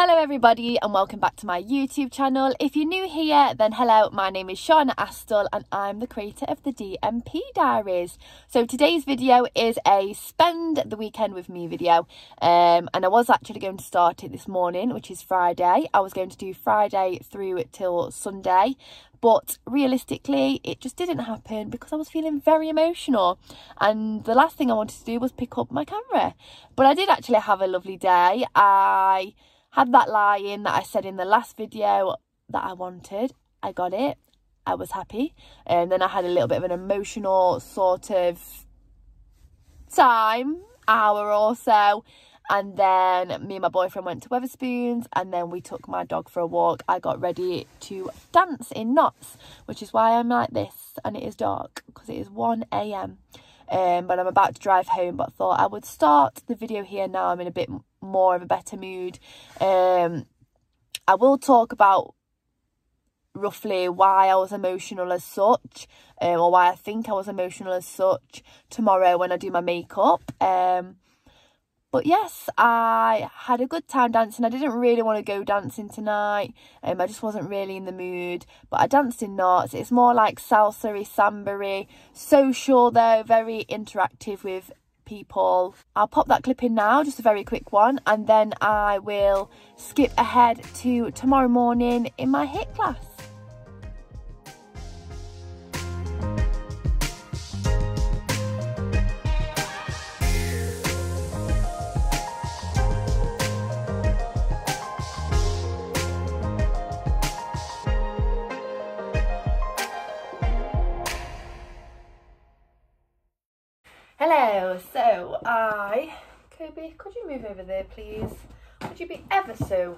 Hello everybody and welcome back to my YouTube channel. If you're new here, then hello, my name is Shauna Astle and I'm the creator of the DMP Diaries. So today's video is a spend the weekend with me video, and I was actually going to start it this morning, which is Friday. I was going to do Friday through till Sunday, but realistically it just didn't happen because I was feeling very emotional and the last thing I wanted to do was pick up my camera. But I did actually have a lovely day. I had that lie-in that I said in the last video that I wanted. I got it. I was happy. And then I had a little bit of an emotional sort of hour or so. And then me and my boyfriend went to Weatherspoons and then we took my dog for a walk. I got ready to dance in knots, which is why I'm like this and it is dark because it is 1 AM. But I'm about to drive home, but thought I would start the video here now. I'm in a bit more of a better mood. I will talk about roughly why I was emotional as such, or why I think I was emotional as such tomorrow when I do my makeup. But yes, I had a good time dancing. I didn't really want to go dancing tonight. I just wasn't really in the mood. But I danced in knots. It's more like salsa-y, samba-y. Social though, very interactive with people. I'll pop that clip in now, just a very quick one. And then I will skip ahead to tomorrow morning in my HIIT class. Hello, so Kobe, could you move over there please? Would you be ever so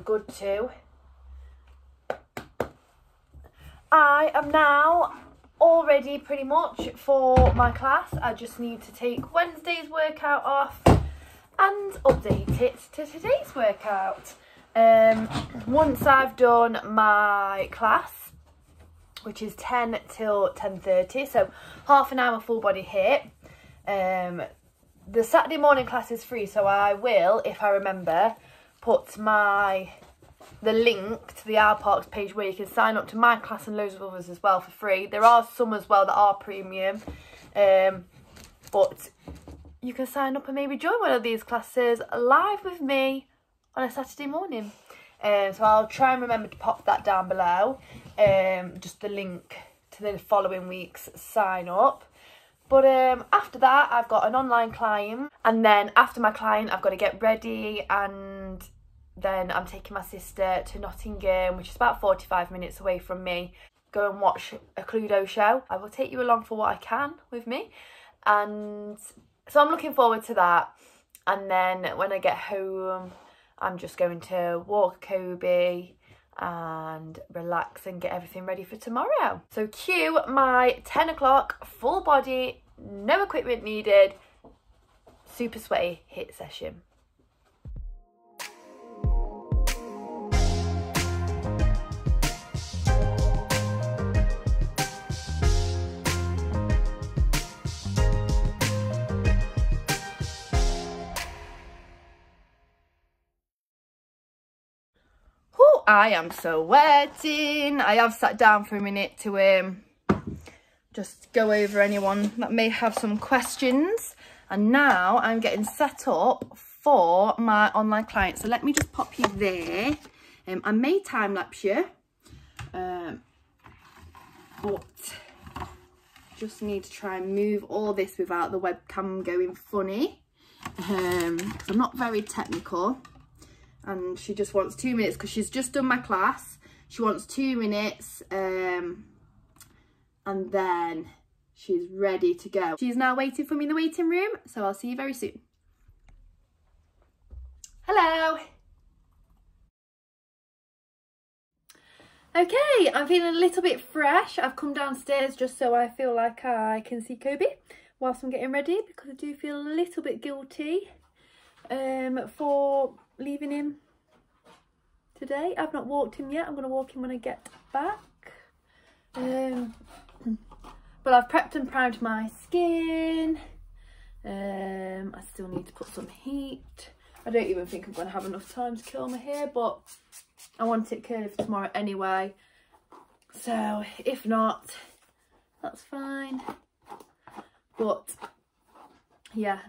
good too? I am now all ready pretty much for my class. I just need to take Wednesday's workout off and update it to today's workout. Once I've done my class, which is 10 till 10:30, so half an hour full body HIIT. The Saturday morning class is free, so I will, if I remember, put the link to the Our Parks page where you can sign up to my class and loads of others as well for free. There are some as well that are premium, but you can sign up and maybe join one of these classes live with me on a Saturday morning. So I'll try and remember to pop that down below, just the link to the following week's sign up. But after that I've got an online client, and then after my client I've got to get ready, and then I'm taking my sister to Nottingham, which is about 45 minutes away from me, go and watch a Cluedo show. I will take you along for what I can with me, and so I'm looking forward to that. And then when I get home I'm just going to walk Kobe and relax and get everything ready for tomorrow. So cue my 10 o'clock full body, no equipment needed, super sweaty HIIT session. I am so sweating. I have sat down for a minute to just go over anyone that may have some questions, and now I'm getting set up for my online client. So let me just pop you there. I may time lapse you, but just need to try and move all this without the webcam going funny, because I'm not very technical. And she just wants 2 minutes because she's just done my class. She wants 2 minutes, and then she's ready to go. She's now waiting for me in the waiting room, so I'll see you very soon. Hello. Okay, I'm feeling a little bit fresh. I've come downstairs just so I feel like I can see Kobe whilst I'm getting ready, because I do feel a little bit guilty for leaving him today. I've not walked him yet. I'm going to walk him when I get back. But I've prepped and primed my skin. I still need to put some heat I don't even think I'm going to have enough time to curl my hair, but I want it curly for tomorrow anyway. So if not, that's fine. But yeah,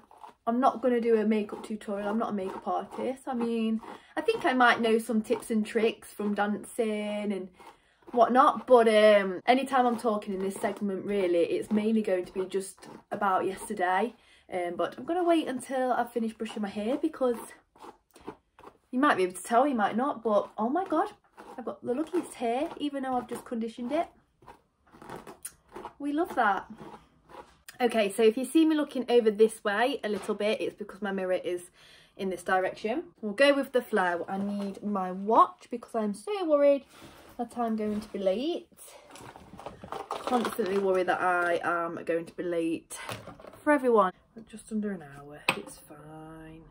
I'm not going to do a makeup tutorial. I'm not a makeup artist. I mean, I think I might know some tips and tricks from dancing and whatnot, but anytime I'm talking in this segment, really, it's mainly going to be just about yesterday. But I'm going to wait until I've finished brushing my hair, because you might be able to tell, you might not, but oh my god, I've got the luckiest hair, even though I've just conditioned it. We love that. Okay, so if you see me looking over this way a little bit, it's because my mirror is in this direction. We'll go with the flow. I need my watch because I'm so worried that I'm going to be late. Constantly worried that I am going to be late for everyone. Just under an hour, it's fine.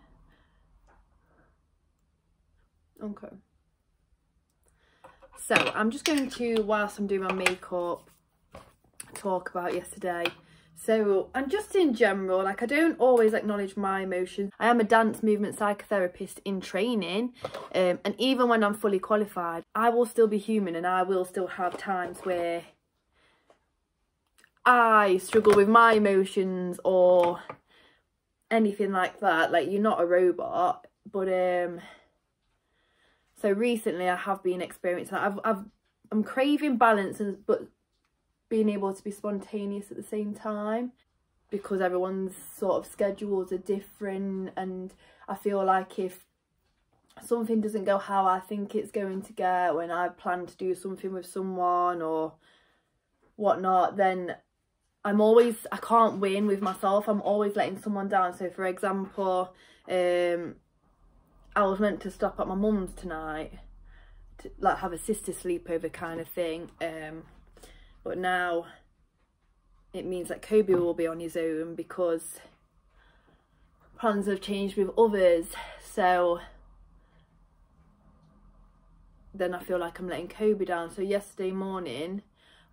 Okay. So I'm just going to, whilst I'm doing my makeup, talk about yesterday. So, and just in general, like, I don't always acknowledge my emotions. I am a dance movement psychotherapist in training, and even when I'm fully qualified, I will still be human, and I will still have times where I struggle with my emotions or anything like that. Like, you're not a robot. But so recently I have been experiencing that. I'm craving balance, but being able to be spontaneous at the same time, because everyone's sort of schedules are different, and I feel like if something doesn't go how I think it's going to go, when I plan to do something with someone or whatnot, then I can't win with myself. I'm always letting someone down. So for example, I was meant to stop at my mum's tonight to like have a sister sleepover kind of thing, but now it means that Kobe will be on his own because plans have changed with others. So then I feel like I'm letting Kobe down. So yesterday morning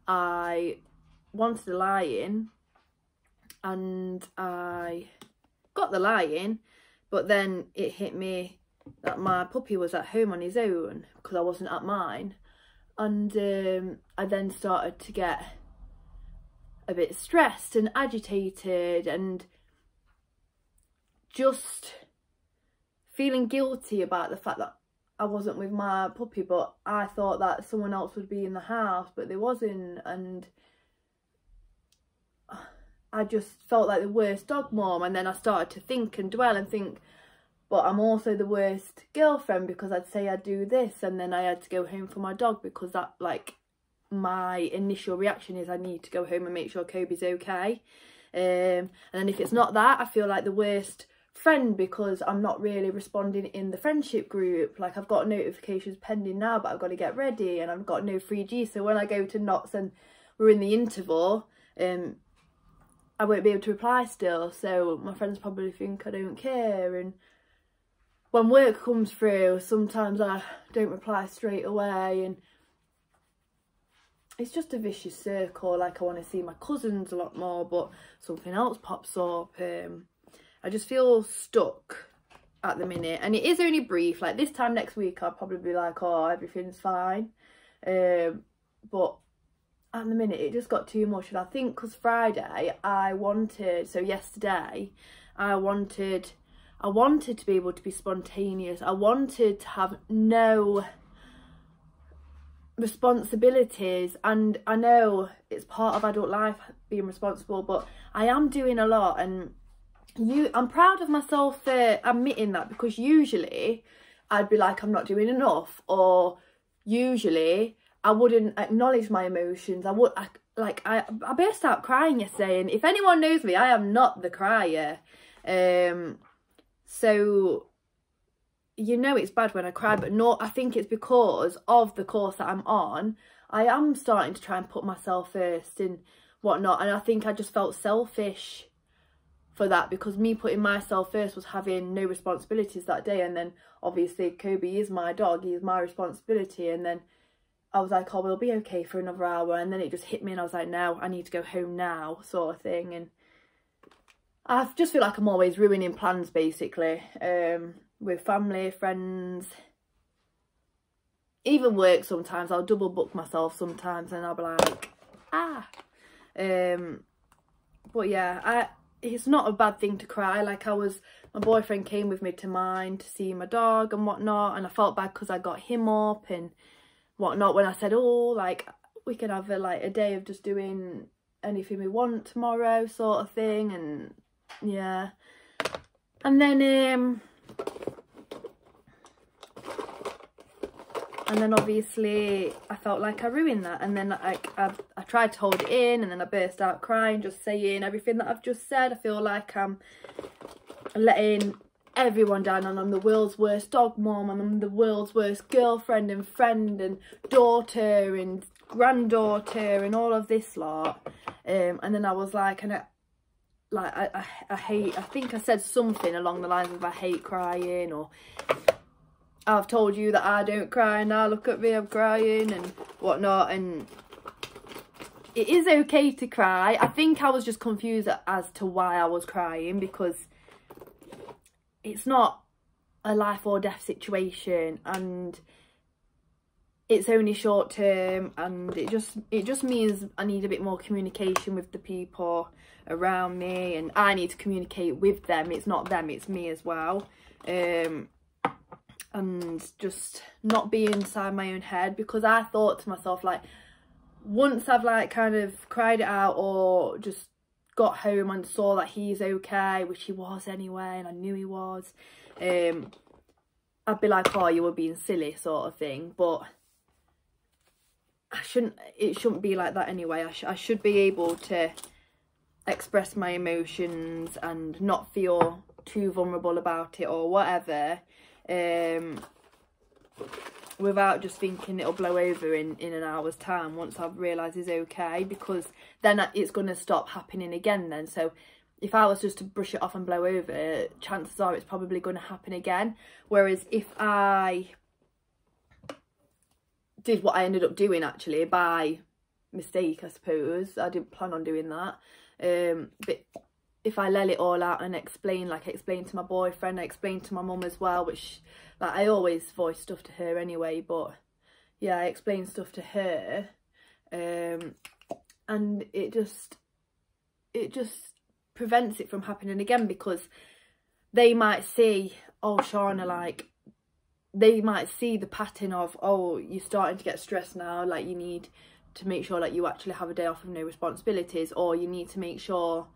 I wanted a lie-in, and I got the lie-in, but then it hit me that my puppy was at home on his own because I wasn't at mine. And I then started to get a bit stressed and agitated and just feeling guilty about the fact that I wasn't with my puppy, but I thought that someone else would be in the house, but there wasn't. And I just felt like the worst dog mom. And then I started to think and dwell and think, but I'm also the worst girlfriend because I'd say I'd do this and then I had to go home for my dog, because that, like, my initial reaction is I need to go home and make sure Kobe's okay. And then if it's not that, I feel like the worst friend because I'm not really responding in the friendship group. Like, I've got notifications pending now, but I've got to get ready and I've got no 3G. So when I go to Knots and we're in the interval, I won't be able to reply still. So my friends probably think I don't care. And when work comes through, sometimes I don't reply straight away, and it's just a vicious circle. Like, I want to see my cousins a lot more, but something else pops up. I just feel stuck at the minute, and it is only brief. Like, this time next week I'll probably be like, oh, everything's fine, but at the minute it just got too much. And I think because Friday yesterday I wanted to be able to be spontaneous. I wanted to have no responsibilities, and I know it's part of adult life being responsible, but I am doing a lot, and I'm proud of myself for admitting that, because usually I'd be like, I'm not doing enough, or usually I wouldn't acknowledge my emotions. I burst out crying yesterday, and if anyone knows me, I am not the crier. So, you know, it's bad when I cry, but no, I think it's because of the course that I'm on. I am starting to try and put myself first and whatnot, and I think I just felt selfish for that, because me putting myself first was having no responsibilities that day. And then obviously Kobe is my dog, he is my responsibility, and then I was like, oh, we'll be okay for another hour, and then it just hit me and I was like, no, I need to go home now, sort of thing. And I just feel like I'm always ruining plans, basically. with family, friends, even work sometimes. I'll double book myself sometimes and I'll be like, but yeah, it's not a bad thing to cry. Like my boyfriend came with me to mine to see my dog and whatnot, and I felt bad because I got him up and whatnot when I said, oh, like, we can have a day of just doing anything we want tomorrow sort of thing. And yeah, and then obviously I felt like I ruined that, and then I tried to hold it in, and then I burst out crying, just saying everything that I've just said. I feel like I'm letting everyone down, and I'm the world's worst dog mom, and I'm the world's worst girlfriend and friend and daughter and granddaughter and all of this lot. And then I was like, I think I said something along the lines of I hate crying, or I've told you that I don't cry, and now look at me, I'm crying and whatnot. And it is okay to cry. I think I was just confused as to why I was crying, because it's not a life or death situation, and it's only short term, and it just means I need a bit more communication with the people around me, and I need to communicate with them. It's not them, it's me as well. And just not be inside my own head, because I thought to myself, like, once I've like kind of cried it out or just got home and saw that he's okay, which he was anyway, and I knew he was, I'd be like, oh, you were being silly sort of thing. But it shouldn't be like that anyway. I should be able to express my emotions and not feel too vulnerable about it or whatever, without just thinking it'll blow over in an hour's time once I've realised he's okay, because then it's going to stop happening again then. So if I was just to brush it off and blow over, chances are it's probably going to happen again. Whereas if I did what I ended up doing, actually by mistake, I suppose, I didn't plan on doing that, but if I let it all out and explain, like I explained to my boyfriend, I explained to my mum as well, which, like, I always voice stuff to her anyway, but yeah, I explained stuff to her, and it just prevents it from happening again, because they might see, oh, Shauna, like, they might see the pattern of, oh, you're starting to get stressed now, like, you need to make sure that you actually have a day off of no responsibilities, or you need to make sure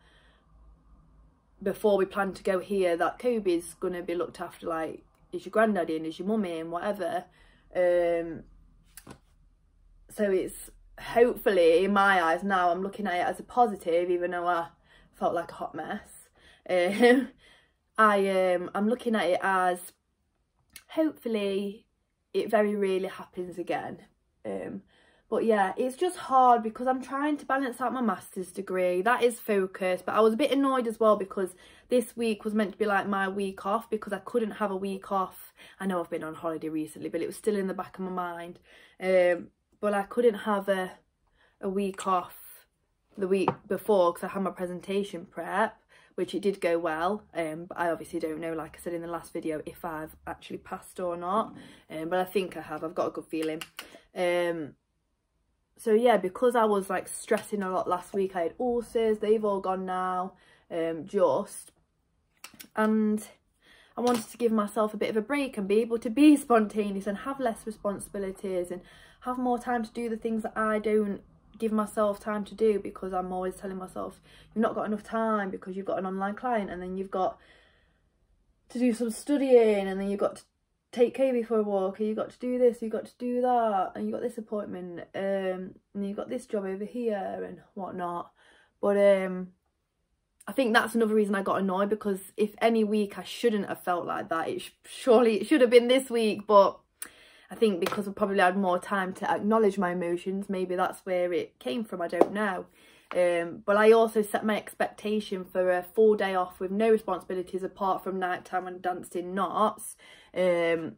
before we plan to go here that Kobe's going to be looked after, like, is your granddaddy and is your mummy and whatever. So it's, hopefully, in my eyes now, I'm looking at it as a positive, even though I felt like a hot mess. I'm looking at it as, hopefully it very rarely happens again. But yeah, it's just hard because I'm trying to balance out my master's degree. That is focus, but I was a bit annoyed as well because this week was meant to be like my week off, because I couldn't have a week off. I know I've been on holiday recently, but it was still in the back of my mind. But I couldn't have a week off the week before because I had my presentation prep, which it did go well. But I obviously don't know, like I said in the last video, if I've actually passed or not. But I think I have. I've got a good feeling. So yeah, because I was like stressing a lot last week, I had ulcers, they've all gone now, and I wanted to give myself a bit of a break and be able to be spontaneous and have less responsibilities and have more time to do the things that I don't give myself time to do, because I'm always telling myself you've not got enough time because you've got an online client, and then you've got to do some studying, and then you've got to take Kobe for a walk, and you got to do this, you got to do that, and you got this appointment, and you got this job over here and whatnot. But I think that's another reason I got annoyed, because if any week I shouldn't have felt like that, surely it should have been this week. But I think because I probably had more time to acknowledge my emotions, maybe that's where it came from, I don't know. But I also set my expectation for a full day off with no responsibilities apart from night time and danced in knots on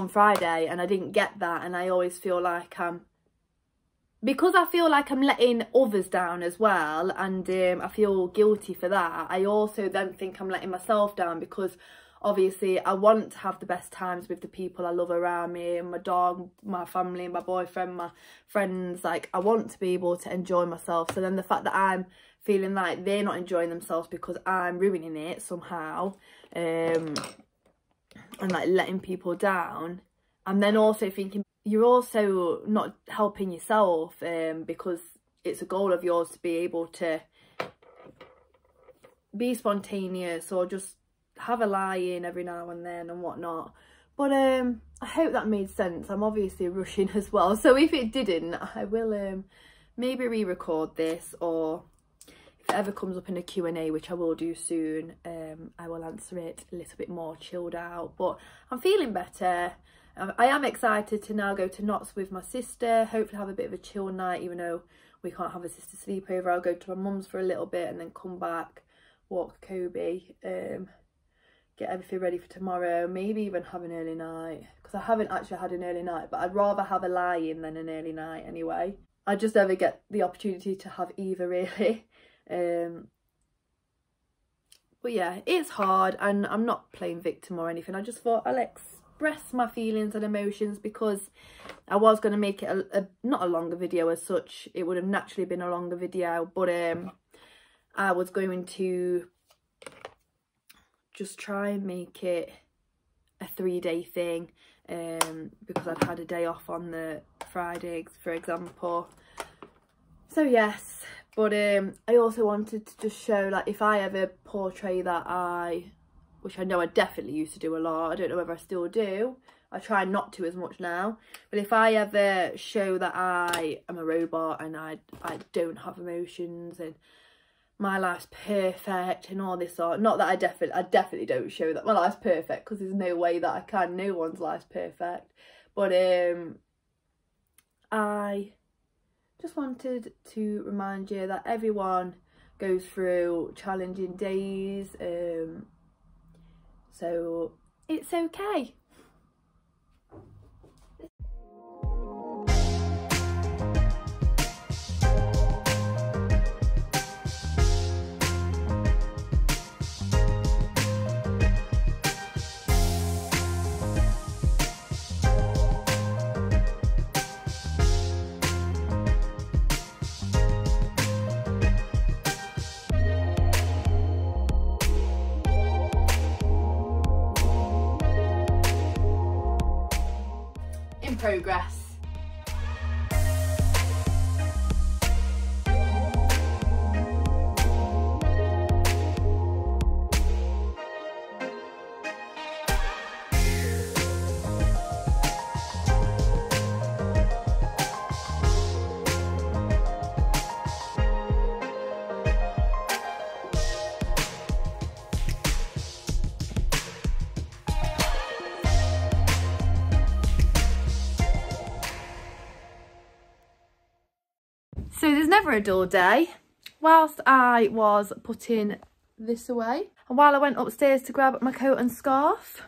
Friday, and I didn't get that. And I always feel like because I feel like I'm letting others down as well, and I feel guilty for that, I also then think I'm letting myself down, because obviously I want to have the best times with the people I love around me, and my dog, my family, my boyfriend, my friends. Like, I want to be able to enjoy myself. So then the fact that I'm feeling like they're not enjoying themselves because I'm ruining it somehow, and like letting people down, and then also thinking you're also not helping yourself, because it's a goal of yours to be able to be spontaneous or just have a lie in every now and then and whatnot. But I hope that made sense. I'm obviously rushing as well, so if it didn't, I will maybe re-record this, or if it ever comes up in a Q&A, which I will do soon, I will answer it a little bit more chilled out. But I'm feeling better. I am excited to now go to Knott's with my sister, hopefully have a bit of a chill night, even though we can't have a sister sleepover. I'll go to my mum's for a little bit and then come back, walk Kobe, get everything ready for tomorrow, maybe even have an early night, because I haven't actually had an early night, but I'd rather have a lie-in than an early night anyway. I just never get the opportunity to have either, really. But yeah, it's hard, and I'm not playing victim or anything. I just thought I'll express my feelings and emotions, because I was going to make it not a longer video as such. It would have naturally been a longer video, but I was going to just try and make it a 3-day thing, because I'd had a day off on the Friday, for example. So yes, but I also wanted to just show, like, if I ever portray that which I know I definitely used to do a lot, I don't know whether I still do, I try not to as much now, but if I ever show that I am a robot and I don't have emotions and my life's perfect and all this sort, not that I definitely don't show that my life's perfect, because there's no way that I can, no one's life's perfect, but I just wanted to remind you that everyone goes through challenging days, so it's okay. Progress. So there's never a dull day. Whilst I was putting this away, and while I went upstairs to grab my coat and scarf,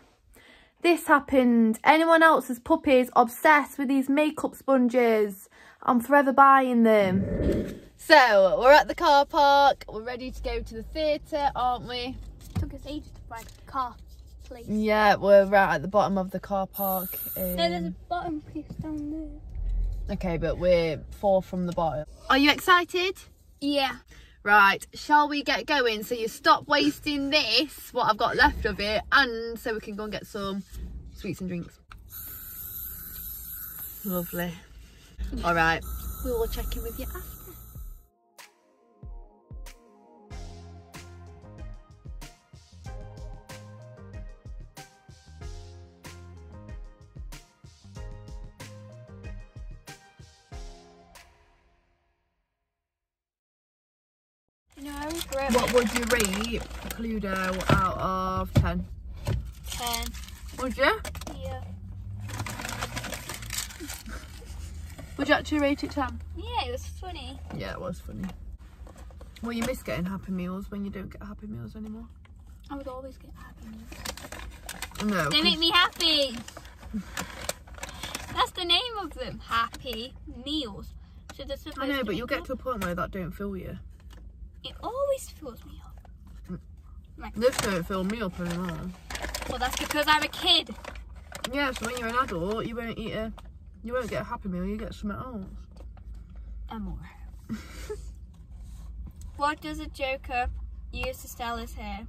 this happened. Anyone else's puppies obsessed with these makeup sponges? I'm forever buying them. So we're at the car park. We're ready to go to the theatre, aren't we? It took us ages to find the car place. Yeah, we're right at the bottom of the car park. No, there's a bottom place down there. Okay, but we're 4 from the bottom. Are you excited? Yeah. Right, shall we get going so you stop wasting this, what I've got left of it, and so we can go and get some sweets and drinks. Lovely. All right. We will check in with you after. What would you rate Cluedo out of 10? 10. Would you? Yeah. Would you actually rate it 10? Yeah, it was funny. Yeah, it was funny. Well, you miss getting Happy Meals when you don't get Happy Meals anymore. I would always get Happy Meals. No. They make me happy. That's the name of them. Happy Meals. So they're supposed I know, to but make you'll get to a point where that don't fill you. It always fills me up. This don't fill me up anymore. Well, that's because I'm a kid. Yeah, so when you're an adult, you won't get a Happy Meal, you get something else. And more. What does a Joker use to style his hair?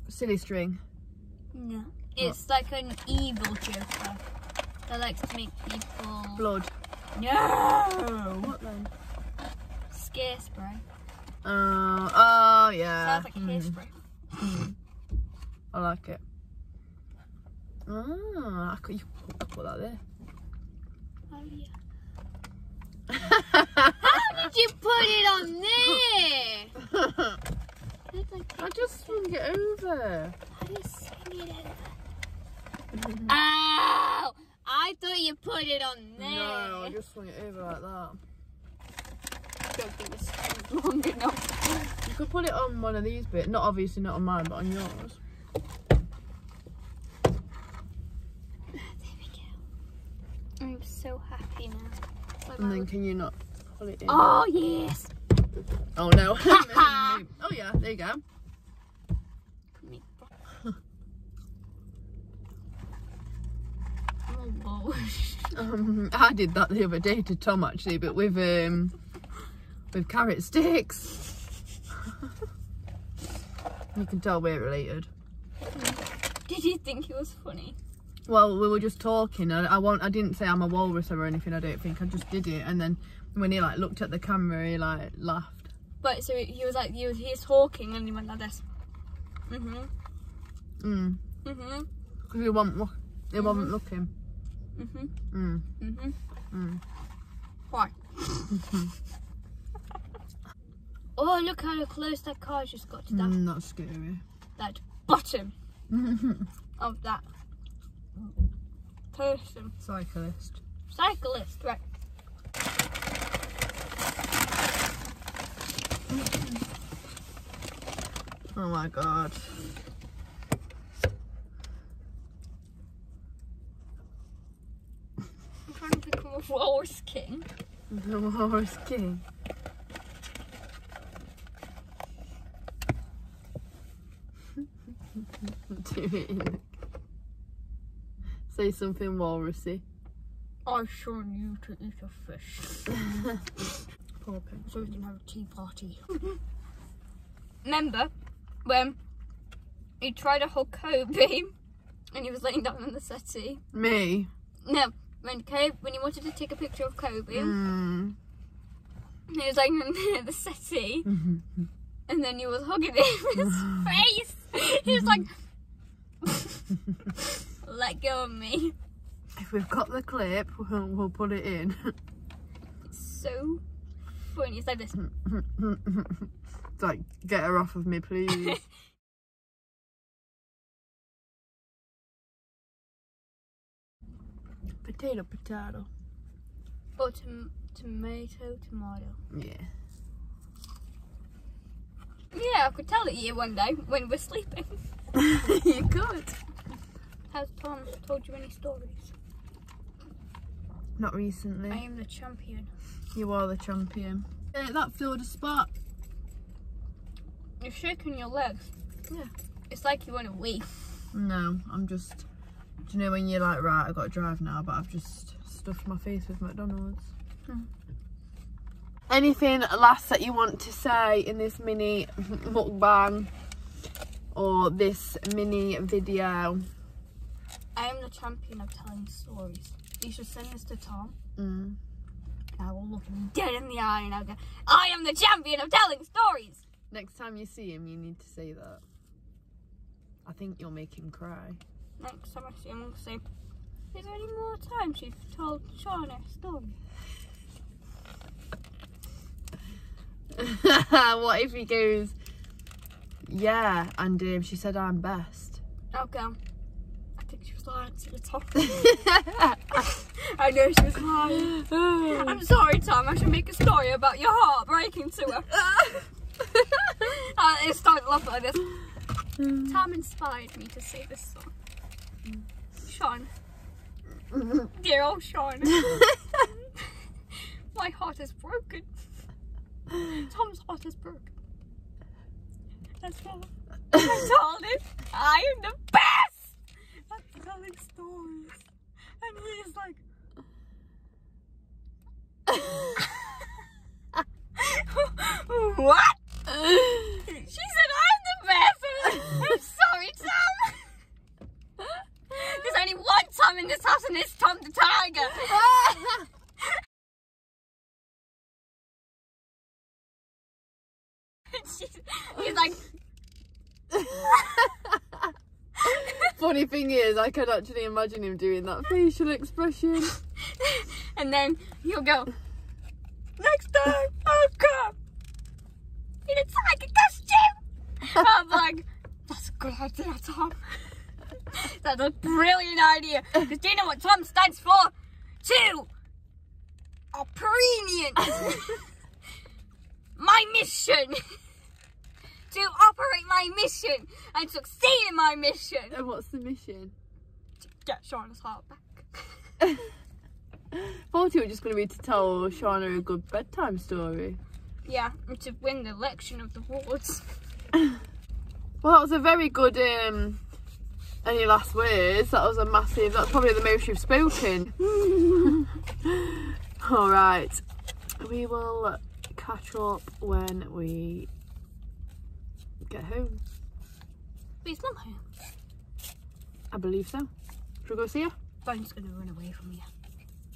Silly string. No. It's like an evil Joker that likes to make people... Blood. No! What then? Scare spray. Oh yeah. Sounds like hairspray. I like it. I could put that there. Oh yeah. How did you put it on there? I just swung it over. How do you swing it over? Ow! I thought you put it on there. No, I just swung it over like that. I don't think this is long enough. You could put it on one of these bits. Not obviously not on mine, but on yours. There we go. I'm so happy now. And then can you not pull it in? Oh yes! Oh no. Oh yeah, there you go. Oh, I did that the other day to Tom actually, but with carrot sticks. You can tell we're related. did you think it was funny? Well, we were just talking. I didn't say I'm a walrus or anything. I don't think. I just did it, and then when he like looked at the camera, he like laughed. But so he was like, he's talking, and he went like this. Because he wasn't looking. Why? Oh, look how close that car just got to that. That's scary. That bottom of that person. Cyclist. Cyclist, right. Oh my god. I'm trying to become a walrus king. The walrus king. Do it. Say something walrusy. I sure knew to eat a fish. Poor pig. So we can have a tea party. Remember when he tried to hug Kobe and he was laying down on the settee? Me? No, when he wanted to take a picture of Kobe, he was laying on the settee, and then he was hugging his face. He was like, "Let go of me." If we've got the clip, we'll put it in. It's so funny. It's like this. It's like, get her off of me, please. Potato, potato. Or tomato. Yeah. Yeah, I could tell it you one day when we're sleeping. You could. Has Tom told you any stories? Not recently. I am the champion. You are the champion. That filled a spot. You're shaking your legs. Yeah. It's like you want to wee. No, I'm just... Do you know when you're like, right, I've got to drive now, but I've just stuffed my face with McDonald's. Anything last that you want to say in this mini mukbang or this mini video? I am the champion of telling stories. You should send this to Tom. I will look him dead in the eye and I'll go, I am the champion of telling stories. Next time you see him, you need to say that. I think you'll make him cry. Next time I see him, I'll say, is there any more times you've told Sean a story? What if he goes, yeah, and she said I'm best? I'll go, I think she was lying to the top. I know she was lying. I'm sorry, Tom, I should make a story about your heart breaking to her. It started laughing like this. Tom inspired me to say this song. Sean. Dear old Sean. My heart is broken. Tom's heart is broken. I told him I am the best at telling stories. And he's like, what? She said I'm the best. I'm sorry, Tom. There's only one Tom in this house and it's Tom the Tiger. He's like... Funny thing is, I can actually imagine him doing that facial expression. And then he'll go, next time I'll come in a tiger costume. I'm like, that's a good idea, Tom. That's a brilliant idea. Because do you know what Tom stands for? Opinion. My mission. To operate my mission and succeed in my mission. And what's the mission? To get Shauna's heart back. Thought it was just going to be to tell Shauna a good bedtime story. Yeah, and to win the election of the wards. Well, that was a very good, any last words? That was a massive, that's probably the most you've spoken. Alright, we will catch up when we get home. But it's not home. I believe so. Should we go see her? Phone's going to run away from you.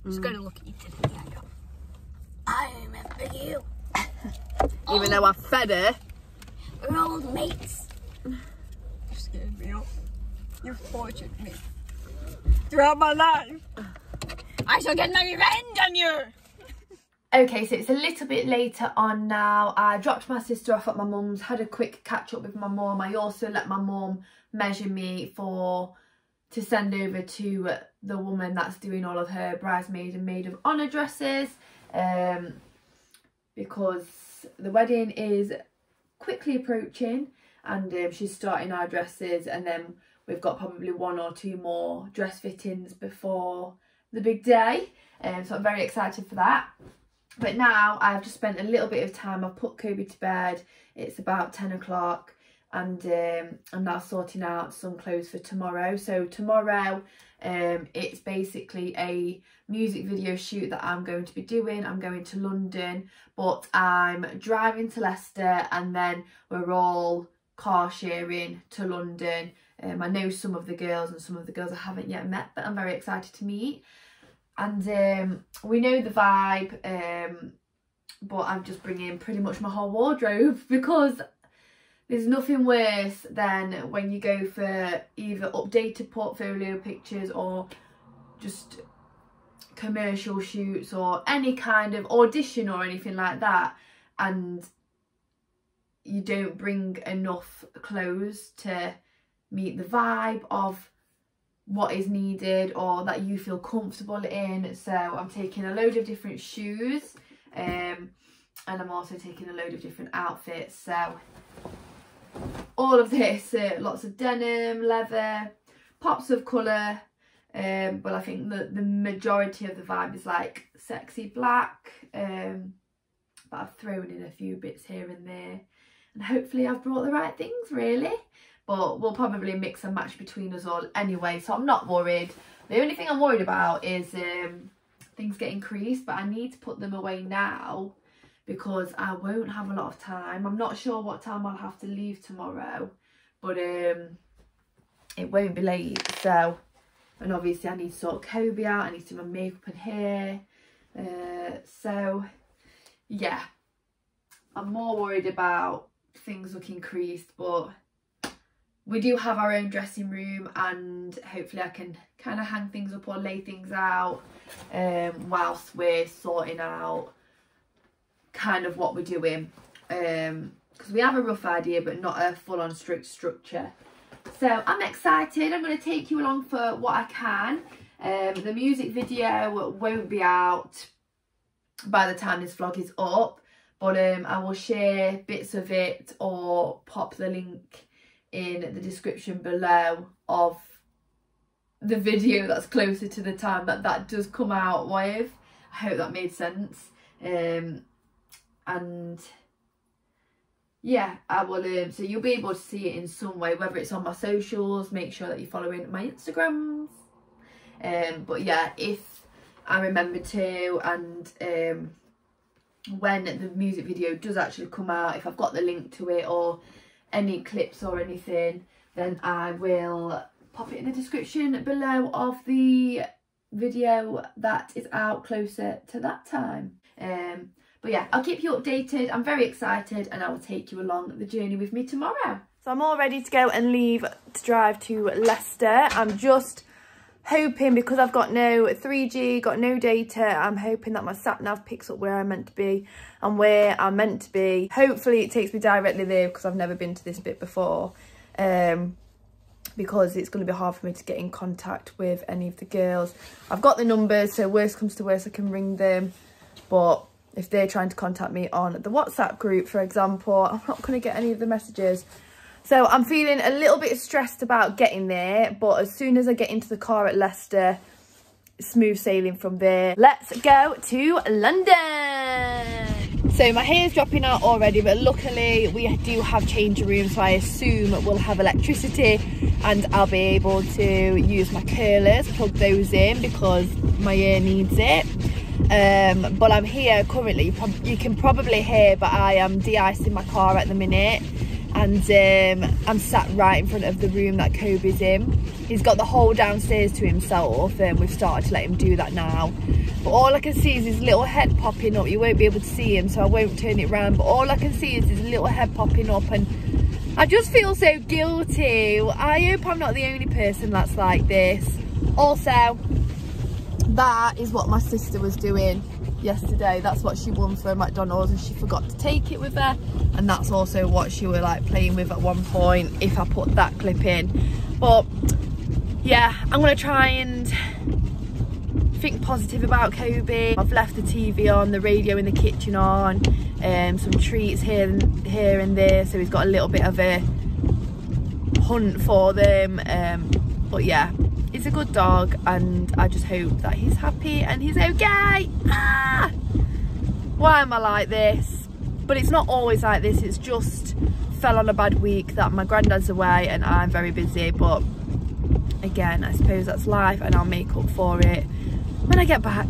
It's going to look at you today and go, I remember you. Even though I fed her. We're old mates. You scared me off. You tortured me. Throughout my life. I shall get my revenge on you. Okay, so it's a little bit later on now. I dropped my sister off at my mum's, had a quick catch up with my mum. I also let my mum measure me to send over to the woman that's doing all of her bridesmaid and maid of honour dresses, because the wedding is quickly approaching and she's starting our dresses, and then we've got probably 1 or 2 more dress fittings before the big day, so I'm very excited for that. But now I've just spent a little bit of time. I've put Kobe to bed. It's about 10 o'clock and I'm now sorting out some clothes for tomorrow. So tomorrow it's basically a music video shoot that I'm going to be doing. I'm going to London, but I'm driving to Leicester and then we're all car sharing to London. I know some of the girls and some of the girls I haven't yet met, but I'm very excited to meet. And we know the vibe, but I'm just bringing pretty much my whole wardrobe, because there's nothing worse than when you go for either updated portfolio pictures or just commercial shoots or any kind of audition or anything like that, and you don't bring enough clothes to meet the vibe of what is needed or that you feel comfortable in. So I'm taking a load of different shoes, and I'm also taking a load of different outfits. So all of this, lots of denim, leather, pops of colour, but I think the majority of the vibe is like sexy black, but I've thrown in a few bits here and there, and hopefully I've brought the right things really. But we'll probably mix and match between us all anyway, so I'm not worried. The only thing I'm worried about is things getting creased, but I need to put them away now because I won't have a lot of time. I'm not sure what time I'll have to leave tomorrow, but it won't be late. So, and obviously I need to sort Kobe out, I need to do my makeup and hair. So yeah, I'm more worried about things looking creased, but we do have our own dressing room and hopefully I can kind of hang things up or lay things out whilst we're sorting out kind of what we're doing, because we have a rough idea but not a full-on strict structure. So I'm excited. I'm going to take you along for what I can. The music video won't be out by the time this vlog is up, but I will share bits of it or pop the link in the description below of the video that's closer to the time that does come out with. I hope that made sense. And yeah, I will, so you'll be able to see it in some way, whether it's on my socials. Make sure that you're following my Instagrams. But yeah, if I remember to, and when the music video does actually come out, if I've got the link to it or any clips or anything, then I will pop it in the description below of the video that is out closer to that time. But yeah, I'll keep you updated. I'm very excited, and I will take you along the journey with me tomorrow. So I'm all ready to go and leave to drive to Leicester. I'm just hoping, because I've got no 3G, got no data, I'm hoping that my sat-nav picks up where I'm meant to be and where I'm meant to be. Hopefully it takes me directly there, because I've never been to this bit before. Because it's going to be hard for me to get in contact with any of the girls. I've got the numbers, so worst comes to worst, I can ring them. But if they're trying to contact me on the WhatsApp group, for example, I'm not going to get any of the messages. So I'm feeling a little bit stressed about getting there, but as soon as I get into the car at Leicester, smooth sailing from there. Let's go to London. So my hair's dropping out already, but luckily we do have changing rooms, so I assume we'll have electricity and I'll be able to use my curlers, plug those in because my hair needs it. But I'm here currently, you can probably hear, but I am de-icing my car at the minute, and I'm sat right in front of the room that Kobe's in. He's got the whole downstairs to himself, and we've started to let him do that now. But all I can see is his little head popping up. You won't be able to see him, so I won't turn it around, but all I can see is his little head popping up, and I just feel so guilty. I hope I'm not the only person that's like this. Also, that is what my sister was doing yesterday. That's what she won for McDonald's, and she forgot to take it with her, and that's also what she were like playing with at one point, if I put that clip in. But yeah, I'm gonna try and think positive about Kobe. I've left the TV on, the radio in the kitchen on, some treats here and there, so he's got a little bit of a hunt for them. But yeah, he's a good dog, and I just hope that he's happy and he's okay. Why am I like this? But it's not always like this, it's just fell on a bad week that my granddad's away and I'm very busy. But again, I suppose that's life, and I'll make up for it when I get back.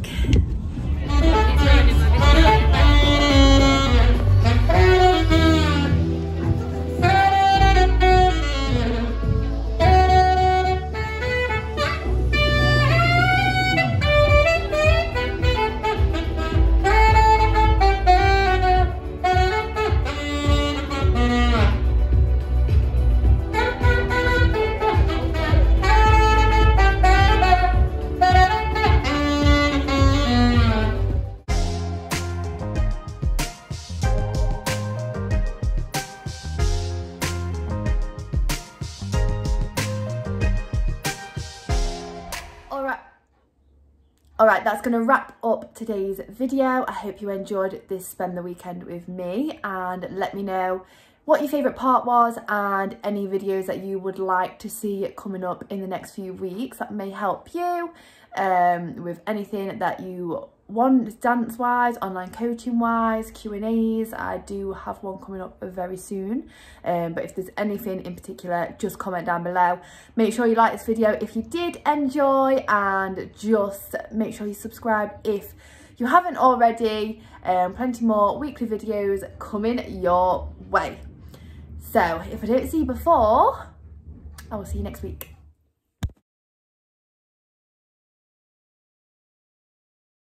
Alright, that's going to wrap up today's video. I hope you enjoyed this spend the weekend with me, and let me know what your favourite part was and any videos that you would like to see coming up in the next few weeks that may help you with anything that you want, dance wise, online coaching wise, Q&As. I do have one coming up very soon, but if there's anything in particular, just comment down below. Make sure you like this video if you did enjoy, and just make sure you subscribe if you haven't already. Plenty more weekly videos coming your way. So if I don't see you before, I will see you next week.